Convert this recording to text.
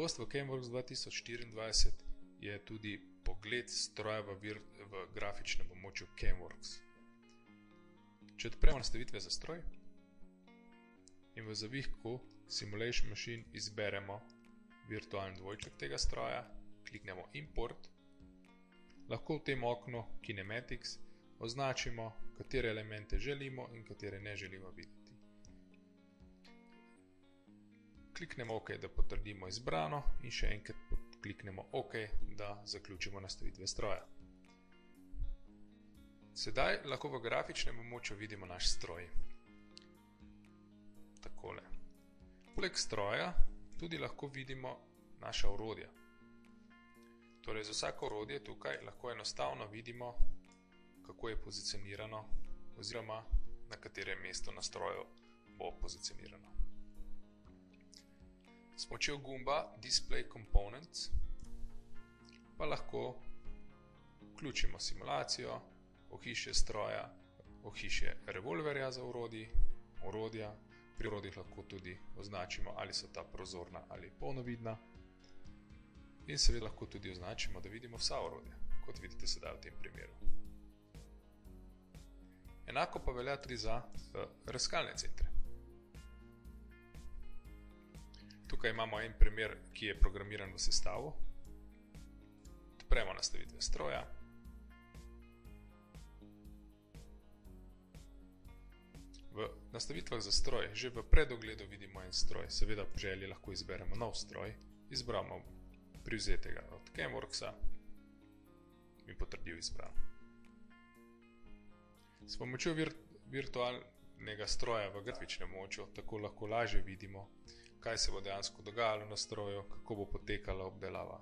Novost v CameWorks 2024 je tudi pogled stroja v grafičnem območju CameWorks. Če odpremo nastavitve za stroj in v zavihku Simulation Machine izberemo virtualni dvojček tega stroja, kliknemo Import, lahko v tem oknu Kinematics označimo, katere elemente želimo in katere ne želimo videti. Kliknemo OK, da potrdimo izbrano in še enkrat kliknemo OK, da zaključimo nastavitve stroja. Sedaj lahko v grafičnem območju vidimo naš stroj. Takole. Poleg stroja tudi lahko vidimo naša orodja. Torej, za vsako orodje tukaj lahko enostavno vidimo, kako je pozicionirano oziroma na katerem mestu na stroju bo pozicionirano. S pomočjo gumba Display Components pa lahko vključimo simulacijo, ohišje stroja, ohišje revolverja za orodja. Pri orodjih lahko tudi označimo, ali so ta prozorna ali polnovidna. In seveda lahko tudi označimo, da vidimo vsa orodja, kot vidite sedaj v tem primeru. Enako pa velja tudi za raziskalne centre. Tukaj imamo en primer, ki je programiran v sestavu. Odpremo nastavitve stroja. V nastavitvah za stroj že v predogledu vidimo en stroj. Seveda po želji lahko izberemo nov stroj. Izbramo privzetega od CameWorksa in potrdil izbran. S pomočjo virtualnega stroja v grafičnem območju tako lahko lažje vidimo, kaj se bo dejansko dogajalo na stroju, kako bo potekala obdelava